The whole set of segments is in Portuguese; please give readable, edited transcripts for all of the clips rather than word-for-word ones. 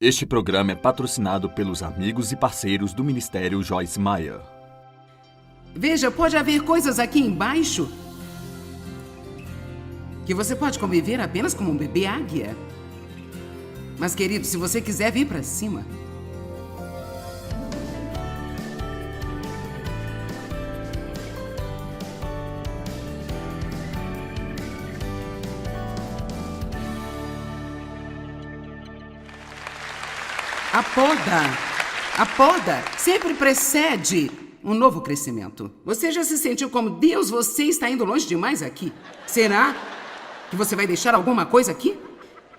Este programa é patrocinado pelos amigos e parceiros do Ministério Joyce Meyer. Veja, pode haver coisas aqui embaixo que você pode conviver apenas como um bebê águia. Mas, querido, se você quiser vir para cima... A poda sempre precede um novo crescimento. Você já se sentiu como, Deus, você está indo longe demais aqui? Será que você vai deixar alguma coisa aqui?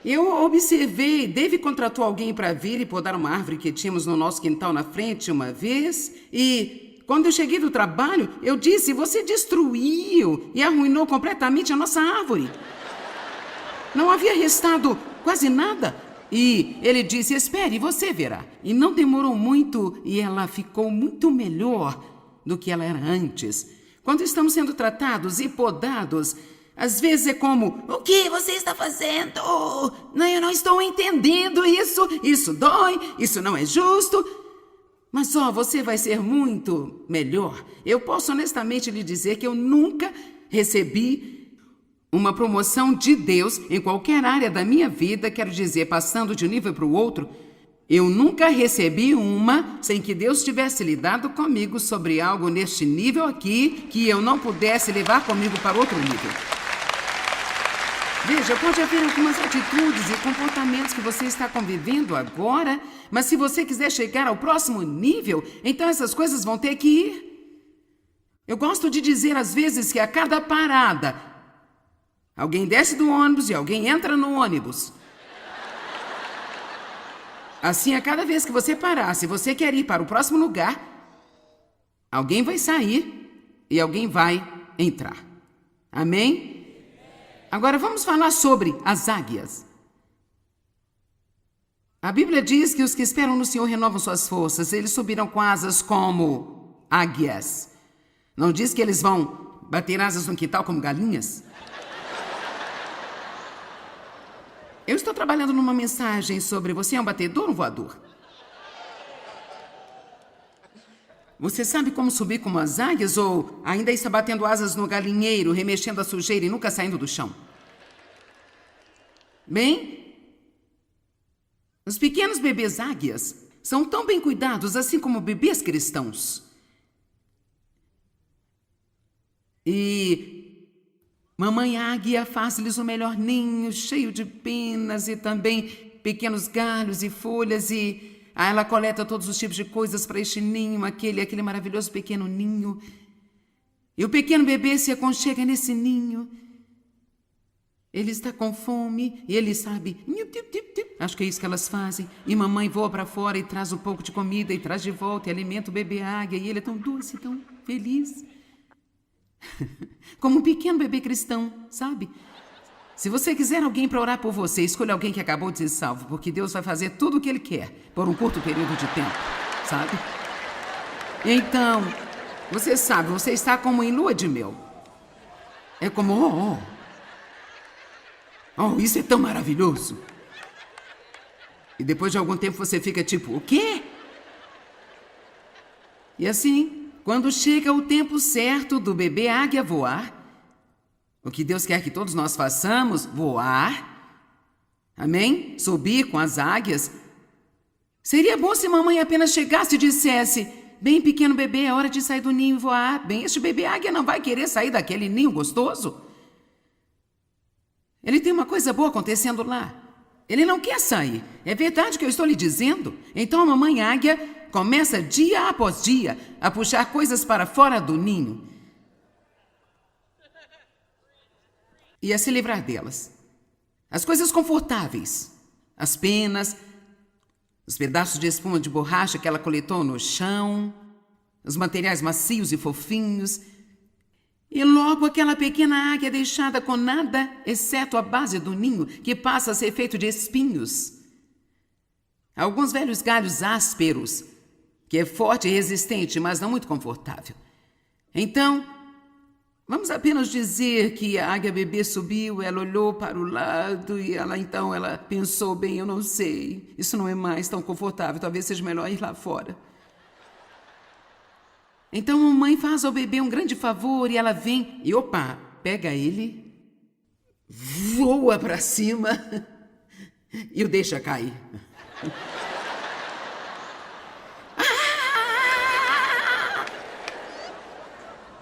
Eu observei, Dave contratou alguém para vir e podar uma árvore que tínhamos no nosso quintal na frente uma vez. E quando eu cheguei do trabalho, eu disse, você destruiu e arruinou completamente a nossa árvore. Não havia restado quase nada. E ele disse, espere, você verá. E não demorou muito e ela ficou muito melhor do que ela era antes. Quando estamos sendo tratados e podados, às vezes é como, o que você está fazendo? Não, eu não estou entendendo isso. Isso dói, isso não é justo. Mas você vai ser muito melhor. Eu posso honestamente lhe dizer que eu nunca recebi uma promoção de Deus em qualquer área da minha vida, quero dizer, passando de um nível para o outro. Eu nunca recebi uma sem que Deus tivesse lidado comigo sobre algo neste nível aqui que eu não pudesse levar comigo para outro nível. Veja, pode haver algumas atitudes e comportamentos que você está convivendo agora, mas se você quiser chegar ao próximo nível, então essas coisas vão ter que ir. Eu gosto de dizer às vezes que a cada parada, alguém desce do ônibus e alguém entra no ônibus. Assim, a cada vez que você parar, se você quer ir para o próximo lugar, alguém vai sair e alguém vai entrar. Amém? Agora vamos falar sobre as águias. A Bíblia diz que os que esperam no Senhor renovam suas forças. Eles subirão com asas como águias. Não diz que eles vão bater asas no quintal como galinhas? Eu estou trabalhando numa mensagem sobre você é um batedor ou um voador? Você sabe como subir como as águias ou ainda está batendo asas no galinheiro, remexendo a sujeira e nunca saindo do chão? Bem, os pequenos bebês águias são tão bem cuidados assim como bebês cristãos. E mamãe águia faz-lhes o melhor ninho, cheio de penas e também pequenos galhos e folhas e ela coleta todos os tipos de coisas para este ninho, aquele maravilhoso pequeno ninho. E o pequeno bebê se aconchega nesse ninho. Ele está com fome e ele sabe, acho que é isso que elas fazem. E mamãe voa para fora e traz um pouco de comida e traz de volta e alimenta o bebê águia e ele é tão doce, tão feliz. Como um pequeno bebê cristão, sabe? Se você quiser alguém para orar por você, escolha alguém que acabou de ser salvo, porque Deus vai fazer tudo o que Ele quer, por um curto período de tempo, sabe? Então, você sabe, você está como em lua de mel. É como, isso é tão maravilhoso. E depois de algum tempo você fica tipo, o quê? E assim, quando chega o tempo certo do bebê águia voar, o que Deus quer que todos nós façamos, voar, amém? Subir com as águias. Seria bom se mamãe apenas chegasse e dissesse, bem pequeno bebê, é hora de sair do ninho e voar. Bem, este bebê águia não vai querer sair daquele ninho gostoso. Ele tem uma coisa boa acontecendo lá. Ele não quer sair. É verdade que eu estou lhe dizendo? Então a mamãe águia começa dia após dia a puxar coisas para fora do ninho e a se livrar delas. As coisas confortáveis, as penas, os pedaços de espuma de borracha que ela coletou no chão, os materiais macios e fofinhos. E logo aquela pequena águia deixada com nada, exceto a base do ninho, que passa a ser feito de espinhos. Alguns velhos galhos ásperos, que é forte e resistente, mas não muito confortável. Então, Vamos apenas dizer que a águia bebê subiu, ela olhou para o lado e ela pensou, bem, eu não sei, isso não é mais tão confortável, talvez seja melhor ir lá fora. Então a mãe faz ao bebê um grande favor e ela vem e, opa, pega ele, voa para cima e o deixa cair.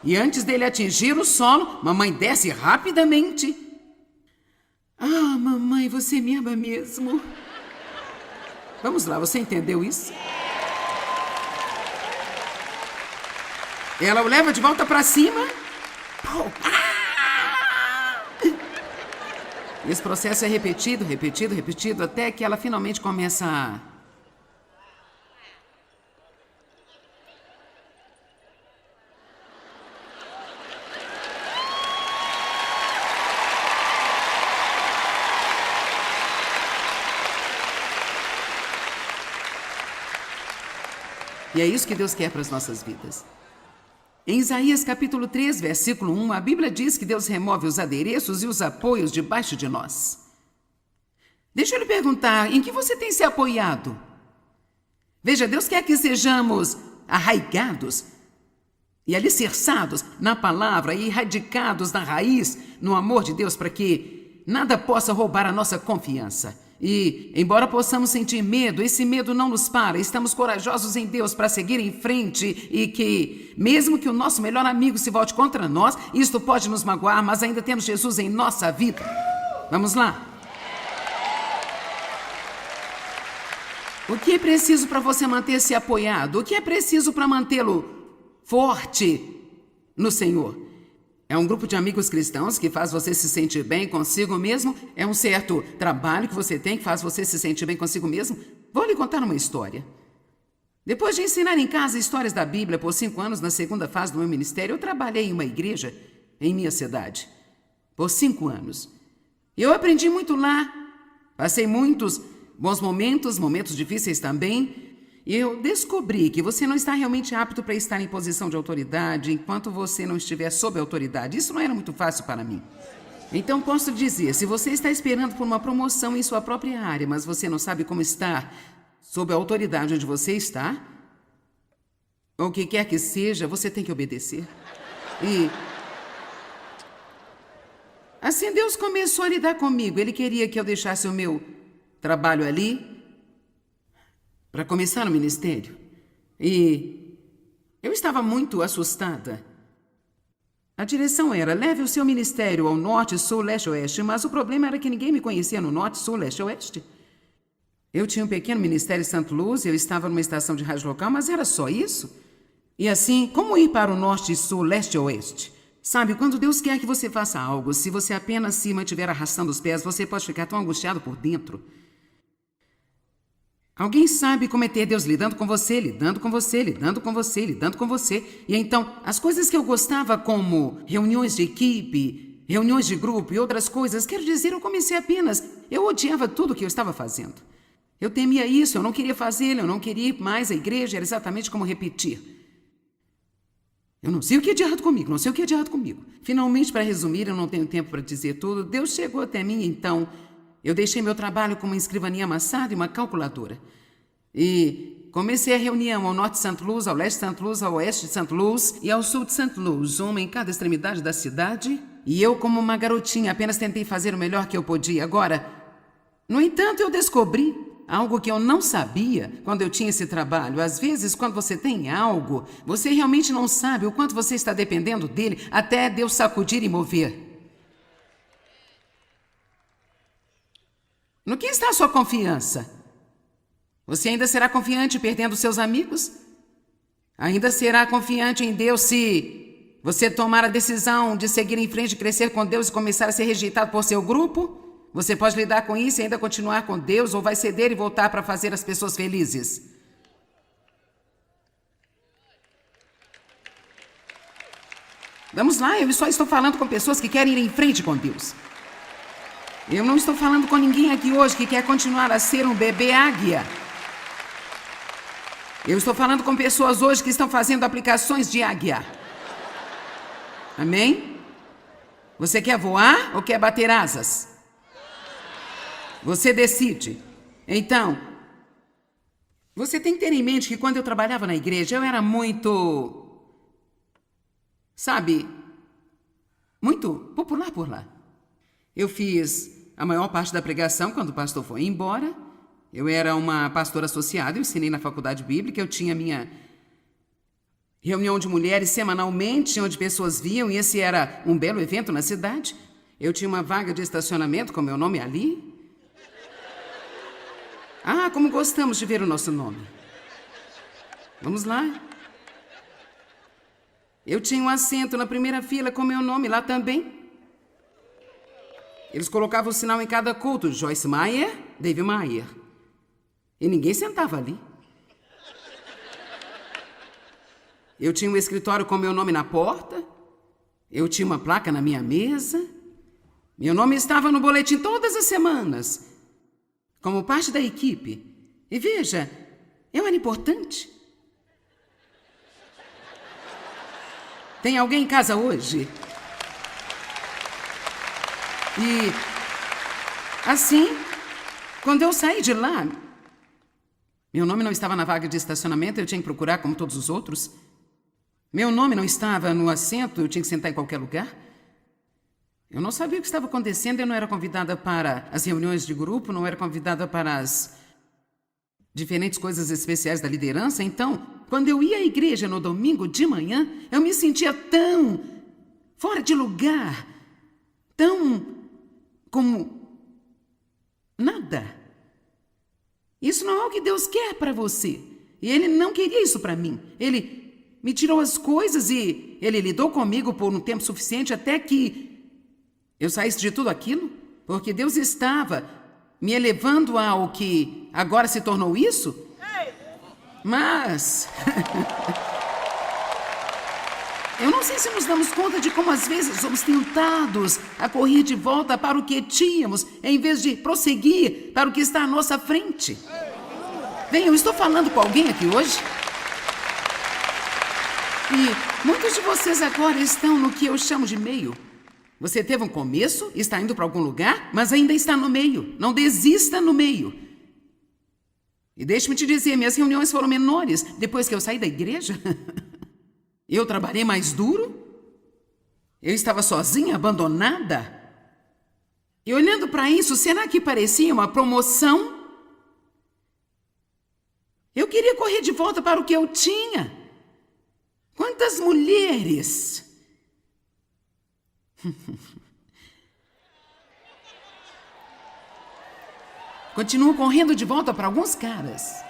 E antes dele atingir o solo, mamãe desce rapidamente. Ah, mamãe, você me ama mesmo. Vamos lá, você entendeu isso? Ela o leva de volta para cima. Esse processo é repetido, até que ela finalmente começa a... E é isso que Deus quer para as nossas vidas. Em Isaías capítulo 3, versículo 1, a Bíblia diz que Deus remove os adereços e os apoios debaixo de nós. Deixa eu lhe perguntar, em que você tem se apoiado? Veja, Deus quer que sejamos arraigados e alicerçados na palavra e radicados na raiz, no amor de Deus, para que nada possa roubar a nossa confiança. E, embora possamos sentir medo, esse medo não nos para. Estamos corajosos em Deus para seguir em frente e que, mesmo que o nosso melhor amigo se volte contra nós, isto pode nos magoar, mas ainda temos Jesus em nossa vida. Vamos lá? O que é preciso para você manter-se apoiado? O que é preciso para mantê-lo forte no Senhor? É um grupo de amigos cristãos que faz você se sentir bem consigo mesmo? É um certo trabalho que você tem que faz você se sentir bem consigo mesmo? Vou lhe contar uma história. Depois de ensinar em casa histórias da Bíblia por 5 anos na segunda fase do meu ministério, eu trabalhei em uma igreja em minha cidade por 5 anos. Eu aprendi muito lá, passei muitos bons momentos, momentos difíceis também. E eu descobri que você não está realmente apto para estar em posição de autoridade enquanto você não estiver sob autoridade. Isso não era muito fácil para mim. Então posso dizer, se você está esperando por uma promoção em sua própria área, mas você não sabe como estar sob a autoridade onde você está, ou o que quer que seja, você tem que obedecer. E assim Deus começou a lidar comigo. Ele queria que eu deixasse o meu trabalho ali para começar no ministério. E eu estava muito assustada. A direção era, leve o seu ministério ao norte, sul, leste, oeste, mas o problema era que ninguém me conhecia no norte, sul, leste, oeste. Eu tinha um pequeno ministério em St. Louis, eu estava numa estação de rádio local, mas era só isso. E assim, como ir para o norte, sul, leste, oeste? Sabe, quando Deus quer que você faça algo, se você apenas se mantiver arrastando os pés, você pode ficar tão angustiado por dentro. Alguém sabe como é ter Deus lidando com você, lidando com você, lidando com você, lidando com você. E então, as coisas que eu gostava como reuniões de equipe, reuniões de grupo e outras coisas, quero dizer, eu comecei apenas, eu odiava tudo o que eu estava fazendo. Eu temia isso, eu não queria fazê-lo, eu não queria ir mais à igreja, era exatamente como repetir. Eu não sei o que é de errado comigo, não sei o que é de errado comigo. Finalmente, para resumir, eu não tenho tempo para dizer tudo, Deus chegou até mim, então eu deixei meu trabalho com uma escrivaninha amassada e uma calculadora. E comecei a reunião ao norte de St. Louis, ao leste de St. Louis, ao oeste de St. Louis e ao sul de St. Louis, uma em cada extremidade da cidade. E eu, como uma garotinha, apenas tentei fazer o melhor que eu podia. Agora, no entanto, eu descobri algo que eu não sabia quando eu tinha esse trabalho. Às vezes, quando você tem algo, você realmente não sabe o quanto você está dependendo dele até Deus sacudir e mover. No que está a sua confiança? Você ainda será confiante perdendo seus amigos? Ainda será confiante em Deus se você tomar a decisão de seguir em frente, crescer com Deus e começar a ser rejeitado por seu grupo? Você pode lidar com isso e ainda continuar com Deus ou vai ceder e voltar para fazer as pessoas felizes? Vamos lá, eu só estou falando com pessoas que querem ir em frente com Deus. Eu não estou falando com ninguém aqui hoje que quer continuar a ser um bebê águia. Eu estou falando com pessoas hoje que estão fazendo aplicações de águia. Amém? Você quer voar ou quer bater asas? Você decide. Então, você tem que ter em mente que quando eu trabalhava na igreja, eu era muito, sabe, muito popular por lá. Eu fiz a maior parte da pregação quando o pastor foi embora. Eu era uma pastora associada, eu ensinei na faculdade bíblica, eu tinha minha reunião de mulheres semanalmente, onde pessoas viam, e esse era um belo evento na cidade. Eu tinha uma vaga de estacionamento com meu nome ali. Ah, como gostamos de ver o nosso nome. Vamos lá. Eu tinha um assento na primeira fila com meu nome lá também. Eles colocavam o sinal em cada culto, Joyce Meyer, Dave Meyer. E ninguém sentava ali. Eu tinha um escritório com meu nome na porta. Eu tinha uma placa na minha mesa. Meu nome estava no boletim todas as semanas, como parte da equipe. E veja, eu era importante. Tem alguém em casa hoje? E, assim, quando eu saí de lá, meu nome não estava na vaga de estacionamento, eu tinha que procurar como todos os outros. Meu nome não estava no assento, eu tinha que sentar em qualquer lugar. Eu não sabia o que estava acontecendo, eu não era convidada para as reuniões de grupo, não era convidada para as diferentes coisas especiais da liderança. Então, quando eu ia à igreja no domingo de manhã, eu me sentia tão fora de lugar, tão como nada. Isso não é o que Deus quer para você. E Ele não queria isso para mim. Ele me tirou as coisas e Ele lidou comigo por um tempo suficiente até que eu saísse de tudo aquilo, porque Deus estava me elevando ao que agora se tornou isso. Mas eu não sei se nos damos conta de como às vezes somos tentados a correr de volta para o que tínhamos, em vez de prosseguir para o que está à nossa frente. Bem, eu estou falando com alguém aqui hoje. E muitos de vocês agora estão no que eu chamo de meio. Você teve um começo, está indo para algum lugar, mas ainda está no meio. Não desista no meio. E deixe-me te dizer, minhas reuniões foram menores depois que eu saí da igreja. Eu trabalhei mais duro. Eu estava sozinha, abandonada. E olhando para isso, será que parecia uma promoção? Eu queria correr de volta para o que eu tinha. Quantas mulheres continuam correndo de volta para alguns caras.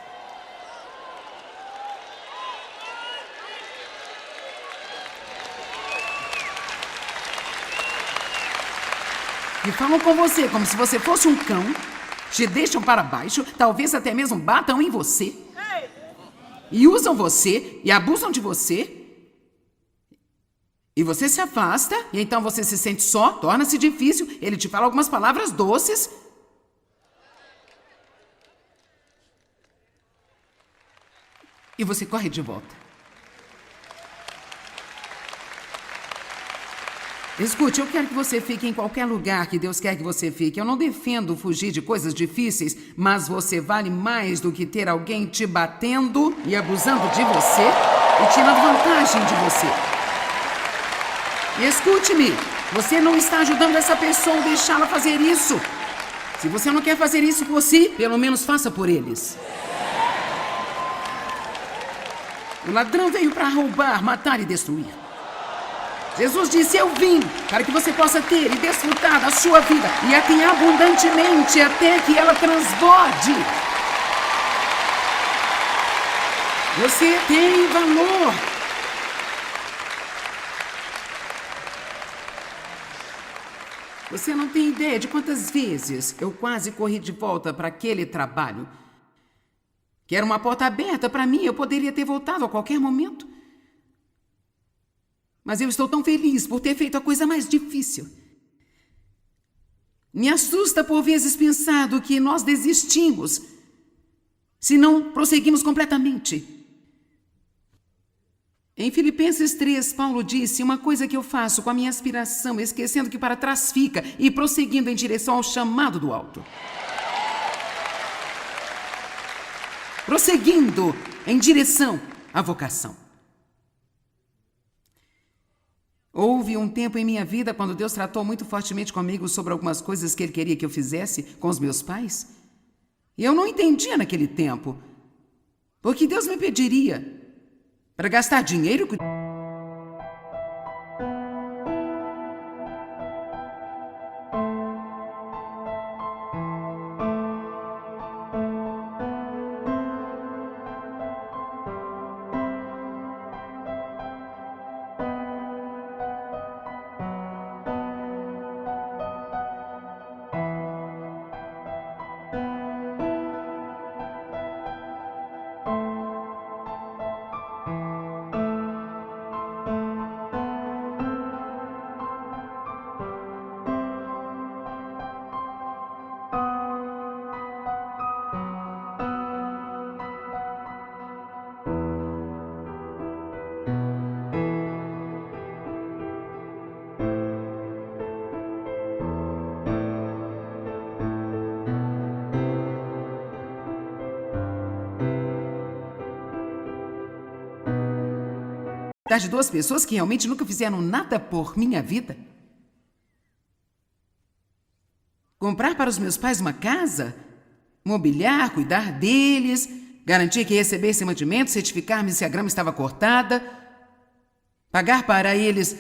E falam com você como se você fosse um cão, te deixam para baixo, talvez até mesmo batam em você. E usam você, e abusam de você. E você se afasta, e então você se sente só, torna-se difícil. Ele te fala algumas palavras doces. E você corre de volta. Escute, eu quero que você fique em qualquer lugar que Deus quer que você fique. Eu não defendo fugir de coisas difíceis, mas você vale mais do que ter alguém te batendo e abusando de você e tirando vantagem de você. Escute-me, você não está ajudando essa pessoa a deixá-la fazer isso. Se você não quer fazer isso por si, pelo menos faça por eles. O ladrão veio para roubar, matar e destruir. Jesus disse, eu vim para que você possa ter e desfrutar da sua vida e a tem abundantemente até que ela transborde. Você tem valor. Você não tem ideia de quantas vezes eu quase corri de volta para aquele trabalho, que era uma porta aberta para mim, eu poderia ter voltado a qualquer momento. Mas eu estou tão feliz por ter feito a coisa mais difícil. Me assusta por vezes pensar do que nós desistimos se não prosseguimos completamente. Em Filipenses 3, Paulo disse: uma coisa que eu faço com a minha aspiração, esquecendo que para trás fica e prosseguindo em direção ao chamado do alto. Prosseguindo em direção à vocação. Houve um tempo em minha vida quando Deus tratou muito fortemente comigo sobre algumas coisas que Ele queria que eu fizesse com os meus pais. E eu não entendia naquele tempo, porque Deus me pediria para gastar dinheiro. De duas pessoas que realmente nunca fizeram nada por minha vida. Comprar para os meus pais uma casa, mobiliar, cuidar deles, garantir que recebessem mantimento, certificar-me se a grama estava cortada, pagar para eles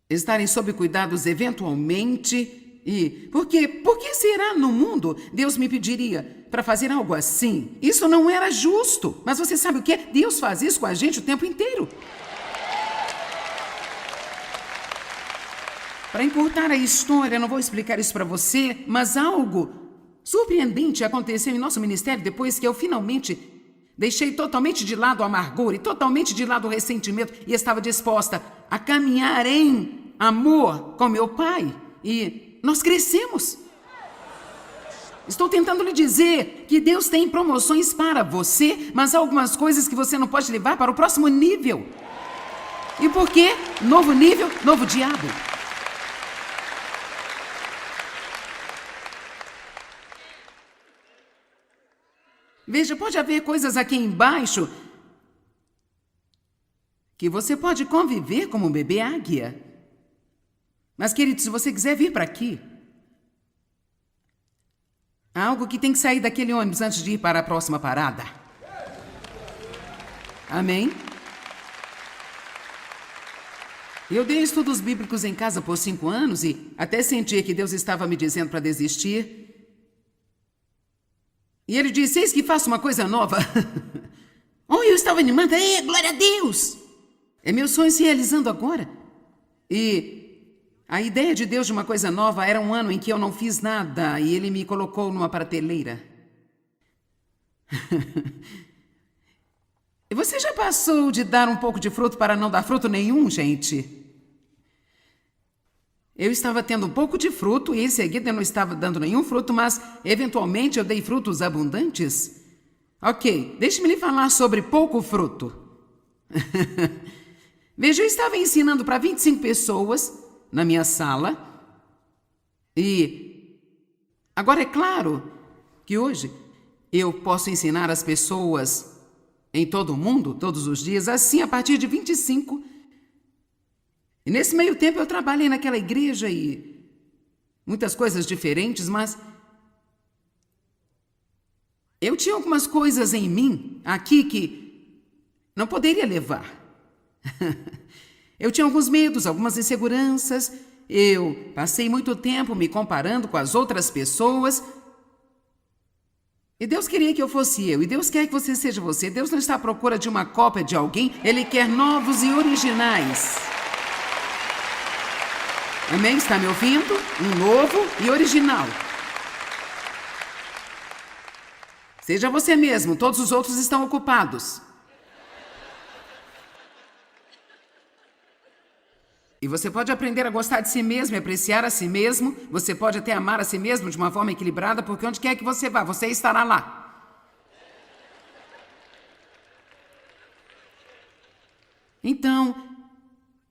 estarem sob cuidados eventualmente. E por que será no mundo Deus me pediria para fazer algo assim? Isso não era justo. Mas você sabe o que é? Deus faz isso com a gente o tempo inteiro. Para encurtar a história, não vou explicar isso para você, mas algo surpreendente aconteceu em nosso ministério depois que eu finalmente deixei totalmente de lado a amargura e totalmente de lado o ressentimento e estava disposta a caminhar em amor com meu pai. E nós crescemos. Estou tentando lhe dizer que Deus tem promoções para você, mas há algumas coisas que você não pode levar para o próximo nível. E por quê? Novo nível, novo diabo. Veja, pode haver coisas aqui embaixo que você pode conviver como um bebê águia. Mas, querido, se você quiser vir para aqui, há algo que tem que sair daquele ônibus antes de ir para a próxima parada. Amém? Eu dei estudos bíblicos em casa por 5 anos e até senti que Deus estava me dizendo para desistir. E Ele disse: eis que faço uma coisa nova. Oh, eu estava animada. Glória a Deus! É meu sonho se realizando agora. E a ideia de Deus de uma coisa nova era um ano em que eu não fiz nada e Ele me colocou numa prateleira. E você já passou de dar um pouco de fruto para não dar fruto nenhum, gente? Eu estava tendo um pouco de fruto e em seguida eu não estava dando nenhum fruto, mas eventualmente eu dei frutos abundantes. Ok, deixe-me lhe falar sobre pouco fruto. Veja, eu estava ensinando para 25 pessoas na minha sala. E agora é claro que hoje eu posso ensinar as pessoas em todo o mundo, todos os dias, assim a partir de 25. E nesse meio tempo eu trabalhei naquela igreja e muitas coisas diferentes, mas eu tinha algumas coisas em mim aqui que não poderia levar. Eu tinha alguns medos, algumas inseguranças. Eu passei muito tempo me comparando com as outras pessoas. E Deus queria que eu fosse eu. E Deus quer que você seja você. Deus não está à procura de uma cópia de alguém. Ele quer novos e originais. Amém? Está me ouvindo? Um novo e original. Seja você mesmo. Todos os outros estão ocupados. E você pode aprender a gostar de si mesmo e apreciar a si mesmo. Você pode até amar a si mesmo de uma forma equilibrada, porque onde quer que você vá, você estará lá. Então,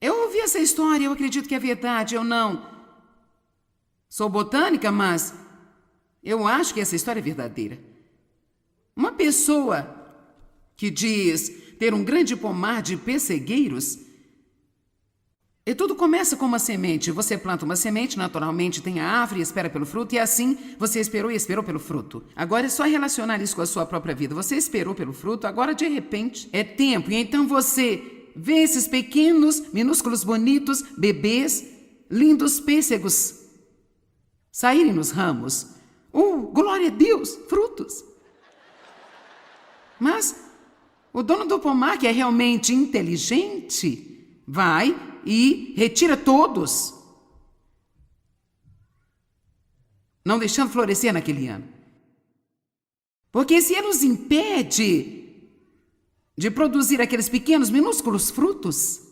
eu ouvi essa história, eu acredito que é verdade, eu não sou botânica, mas eu acho que essa história é verdadeira. Uma pessoa que diz ter um grande pomar de pessegueiros, e tudo começa com uma semente. Você planta uma semente, naturalmente tem a árvore, espera pelo fruto, e assim você esperou e esperou pelo fruto. Agora é só relacionar isso com a sua própria vida. Você esperou pelo fruto, agora de repente é tempo, e então você vê esses pequenos, minúsculos, bonitos, bebês, lindos pêssegos saírem nos ramos. Glória a Deus, frutos! Mas o dono do pomar, que é realmente inteligente, vai e retira todos, não deixando florescer naquele ano. Porque se ele os impede de produzir aqueles pequenos, minúsculos frutos,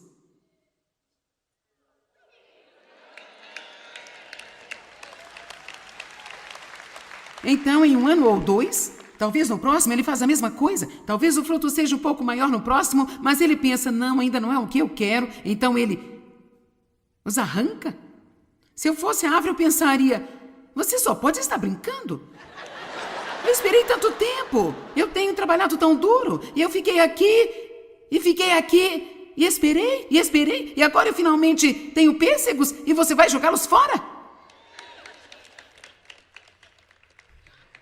então em um ano ou dois, talvez no próximo ele faz a mesma coisa. Talvez o fruto seja um pouco maior no próximo, mas ele pensa, não, ainda não é o que eu quero. Então ele os arranca. Se eu fosse a árvore, eu pensaria, você só pode estar brincando. Eu esperei tanto tempo. Eu tenho trabalhado tão duro. E eu fiquei aqui, e fiquei aqui, e esperei, e esperei. E agora eu finalmente tenho pêssegos e você vai jogá-los fora?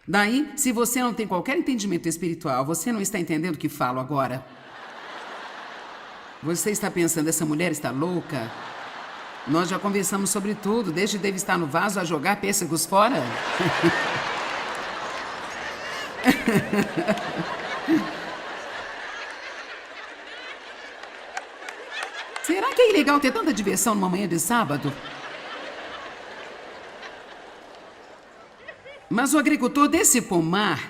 Daí, se você não tem qualquer entendimento espiritual, você não está entendendo o que falo agora. Você está pensando, essa mulher está louca? Nós já conversamos sobre tudo, desde deve estar no vaso a jogar pêssegos fora. Será que é ilegal ter tanta diversão numa manhã de sábado? Mas o agricultor desse pomar,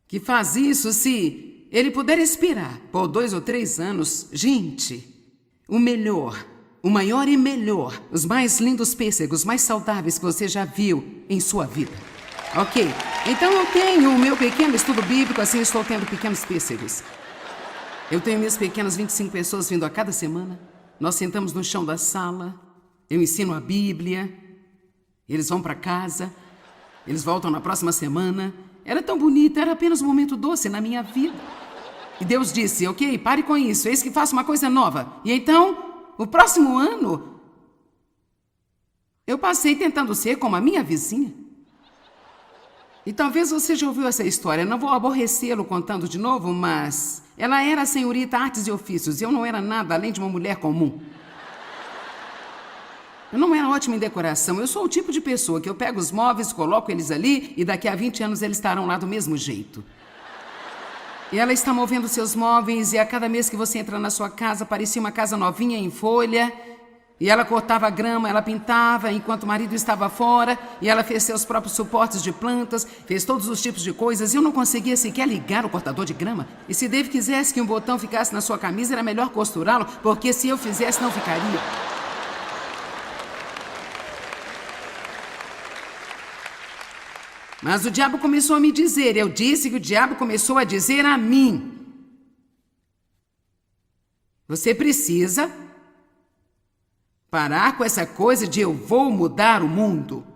que faz isso, se ele puder esperar por 2 ou 3 anos, gente, o melhor, o maior e melhor, os mais lindos pêssegos, mais saudáveis que você já viu em sua vida. Ok, então eu tenho o meu pequeno estudo bíblico, assim estou tendo pequenos pêssegos. Eu tenho minhas pequenas 25 pessoas vindo a cada semana. Nós sentamos no chão da sala, eu ensino a Bíblia, eles vão para casa. Eles voltam na próxima semana. Era tão bonita, era apenas um momento doce na minha vida. E Deus disse, ok, pare com isso, eis que faço uma coisa nova. E então, o próximo ano, eu passei tentando ser como a minha vizinha. E talvez você já ouviu essa história, não vou aborrecê-lo contando de novo, mas ela era a senhorita Artes e Ofícios, e eu não era nada além de uma mulher comum. Eu não era ótima em decoração, eu sou o tipo de pessoa que eu pego os móveis, coloco eles ali e daqui a 20 anos eles estarão lá do mesmo jeito. E ela está movendo seus móveis e a cada mês que você entra na sua casa parecia uma casa novinha em folha. E ela cortava a grama, ela pintava enquanto o marido estava fora e ela fez seus próprios suportes de plantas, fez todos os tipos de coisas e eu não conseguia sequer ligar o cortador de grama. E se Dave quisesse que um botão ficasse na sua camisa, era melhor costurá-lo, porque se eu fizesse não ficaria. Mas o diabo começou a me dizer, eu disse que o diabo começou a dizer a mim. Você precisa parar com essa coisa de eu vou mudar o mundo.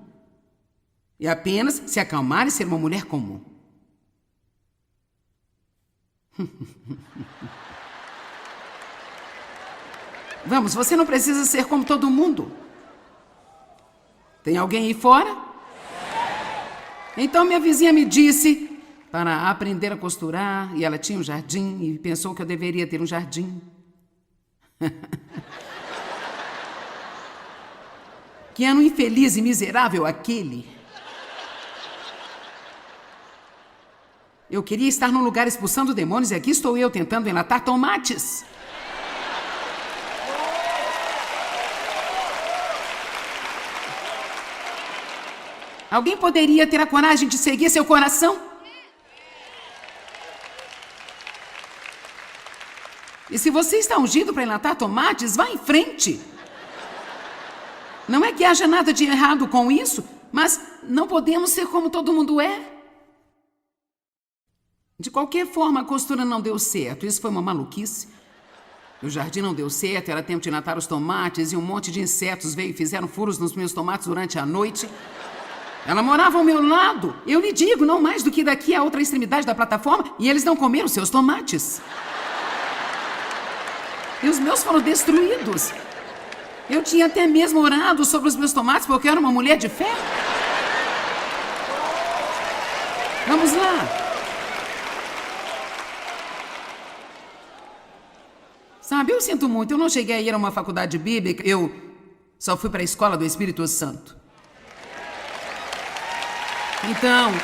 E apenas se acalmar e ser uma mulher comum. Vamos, você não precisa ser como todo mundo. Tem alguém aí fora? Então minha vizinha me disse para aprender a costurar, e ela tinha um jardim e pensou que eu deveria ter um jardim. Que ano infeliz e miserável aquele. Eu queria estar num lugar expulsando demônios e aqui estou eu tentando enlatar tomates. Alguém poderia ter a coragem de seguir seu coração? E se você está ungido para enlatar tomates, vá em frente. Não é que haja nada de errado com isso, mas não podemos ser como todo mundo é. De qualquer forma, a costura não deu certo. Isso foi uma maluquice. O jardim não deu certo, era tempo de natar os tomates e um monte de insetos veio e fizeram furos nos meus tomates durante a noite. Ela morava ao meu lado. Eu lhe digo, não mais do que daqui à outra extremidade da plataforma, e eles não comeram seus tomates. E os meus foram destruídos. Eu tinha até mesmo orado sobre os meus tomates porque eu era uma mulher de fé. Vamos lá. Sabe, eu sinto muito, eu não cheguei a ir a uma faculdade bíblica, eu só fui para a escola do Espírito Santo. Então,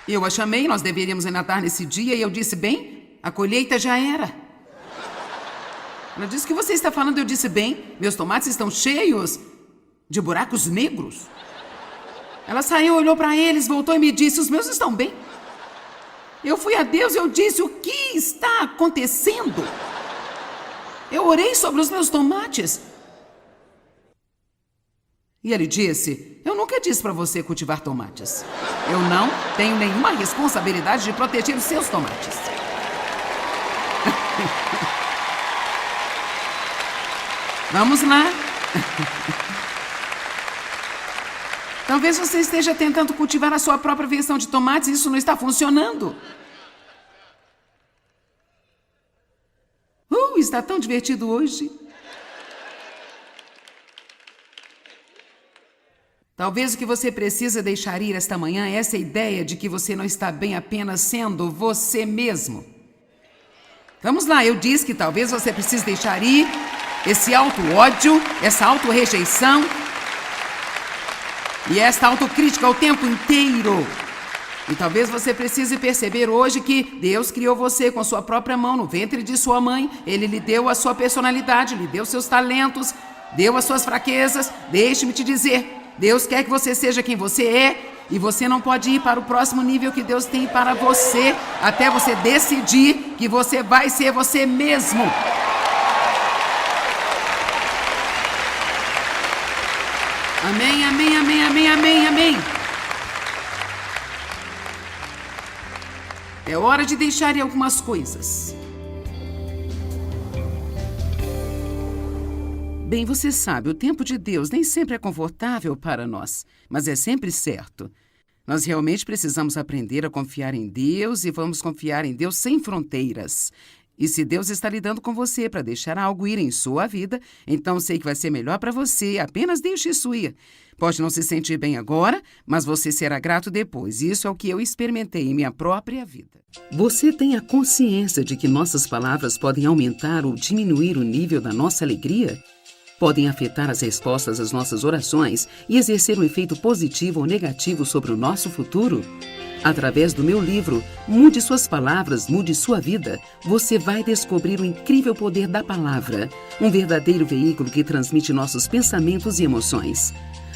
eu a chamei, nós deveríamos natar nesse dia, e eu disse, bem, a colheita já era. Ela disse, o que você está falando? Eu disse, bem, meus tomates estão cheios de buracos negros. Ela saiu, olhou para eles, voltou e me disse, os meus estão bem. Eu fui a Deus e eu disse, o que está acontecendo? Eu orei sobre os meus tomates. E ele disse, eu nunca disse para você cultivar tomates. Eu não tenho nenhuma responsabilidade de proteger os seus tomates. Vamos lá. Talvez você esteja tentando cultivar a sua própria versão de tomates e isso não está funcionando. Está tão divertido hoje. Talvez o que você precisa deixar ir esta manhã é essa ideia de que você não está bem apenas sendo você mesmo. Vamos lá, eu disse que talvez você precise deixar ir esse auto-ódio, essa auto-rejeição e esta autocrítica o tempo inteiro. E talvez você precise perceber hoje que Deus criou você com sua própria mão no ventre de sua mãe. Ele lhe deu a sua personalidade, lhe deu seus talentos, deu as suas fraquezas. Deixe-me te dizer, Deus quer que você seja quem você é e você não pode ir para o próximo nível que Deus tem para você até você decidir que você vai ser você mesmo. Amém, amém, amém, amém, amém, amém. É hora de deixar ir algumas coisas. Bem, você sabe, o tempo de Deus nem sempre é confortável para nós, mas é sempre certo. Nós realmente precisamos aprender a confiar em Deus e vamos confiar em Deus sem fronteiras. E se Deus está lidando com você para deixar algo ir em sua vida, então sei que vai ser melhor para você, apenas deixe isso ir. Pode não se sentir bem agora, mas você será grato depois. Isso é o que eu experimentei em minha própria vida. Você tem a consciência de que nossas palavras podem aumentar ou diminuir o nível da nossa alegria? Podem afetar as respostas às nossas orações e exercer um efeito positivo ou negativo sobre o nosso futuro? Através do meu livro, Mude Suas Palavras, Mude Sua Vida, você vai descobrir o incrível poder da palavra, um verdadeiro veículo que transmite nossos pensamentos e emoções.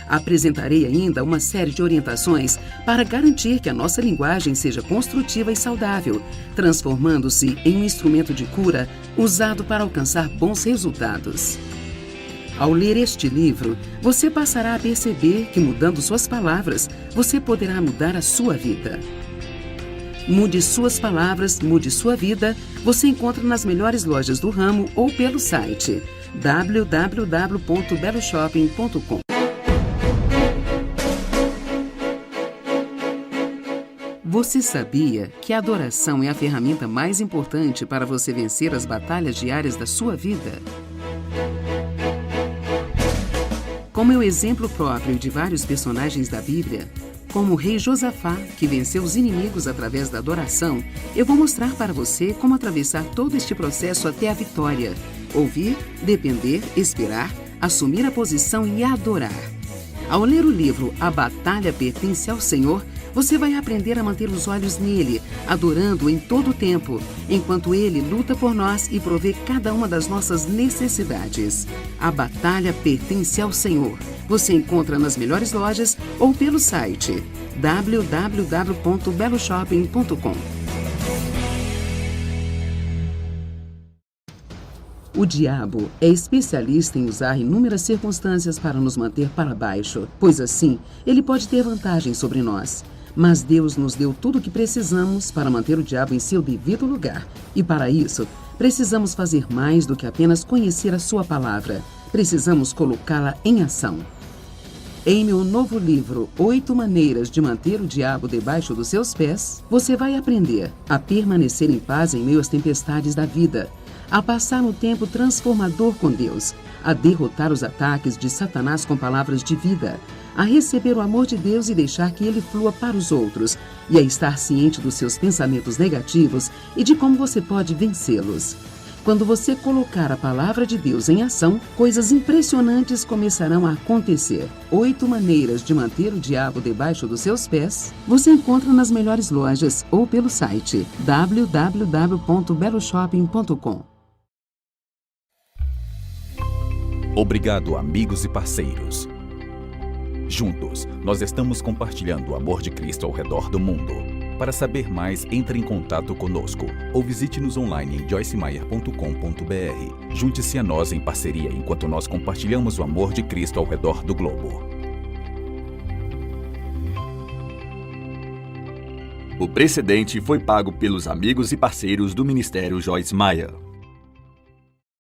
Apresentarei ainda uma série de orientações para garantir que a nossa linguagem seja construtiva e saudável, transformando-se em um instrumento de cura usado para alcançar bons resultados. Ao ler este livro, você passará a perceber que, mudando suas palavras, você poderá mudar a sua vida. Mude Suas Palavras, Mude Sua Vida, você encontra nas melhores lojas do ramo ou pelo site www.beloshopping.com. Você sabia que a adoração é a ferramenta mais importante para você vencer as batalhas diárias da sua vida? Como é o exemplo próprio de vários personagens da Bíblia, como o rei Josafá, que venceu os inimigos através da adoração, eu vou mostrar para você como atravessar todo este processo até a vitória. Ouvir, depender, esperar, assumir a posição e adorar. Ao ler o livro A Batalha Pertence ao Senhor, você vai aprender a manter os olhos nele, adorando-o em todo o tempo, enquanto ele luta por nós e provê cada uma das nossas necessidades. A batalha pertence ao Senhor. Você encontra nas melhores lojas ou pelo site www.beloshopping.com. O diabo é especialista em usar inúmeras circunstâncias para nos manter para baixo, pois assim ele pode ter vantagem sobre nós. Mas Deus nos deu tudo o que precisamos para manter o diabo em seu devido lugar. E para isso, precisamos fazer mais do que apenas conhecer a sua palavra. Precisamos colocá-la em ação. Em meu novo livro, 8 Maneiras de Manter o Diabo Debaixo dos Seus Pés, você vai aprender a permanecer em paz em meio às tempestades da vida, a passar um tempo transformador com Deus, a derrotar os ataques de Satanás com palavras de vida, a receber o amor de Deus e deixar que ele flua para os outros, e a estar ciente dos seus pensamentos negativos e de como você pode vencê-los. Quando você colocar a palavra de Deus em ação, coisas impressionantes começarão a acontecer. 8 maneiras de manter o diabo debaixo dos seus pés, você encontra nas melhores lojas ou pelo site www.beloshopping.com. Obrigado, amigos e parceiros. Juntos, nós estamos compartilhando o amor de Cristo ao redor do mundo. Para saber mais, entre em contato conosco ou visite-nos online em joycemeyer.com.br. Junte-se a nós em parceria enquanto nós compartilhamos o amor de Cristo ao redor do globo. O precedente foi pago pelos amigos e parceiros do Ministério Joyce Meyer.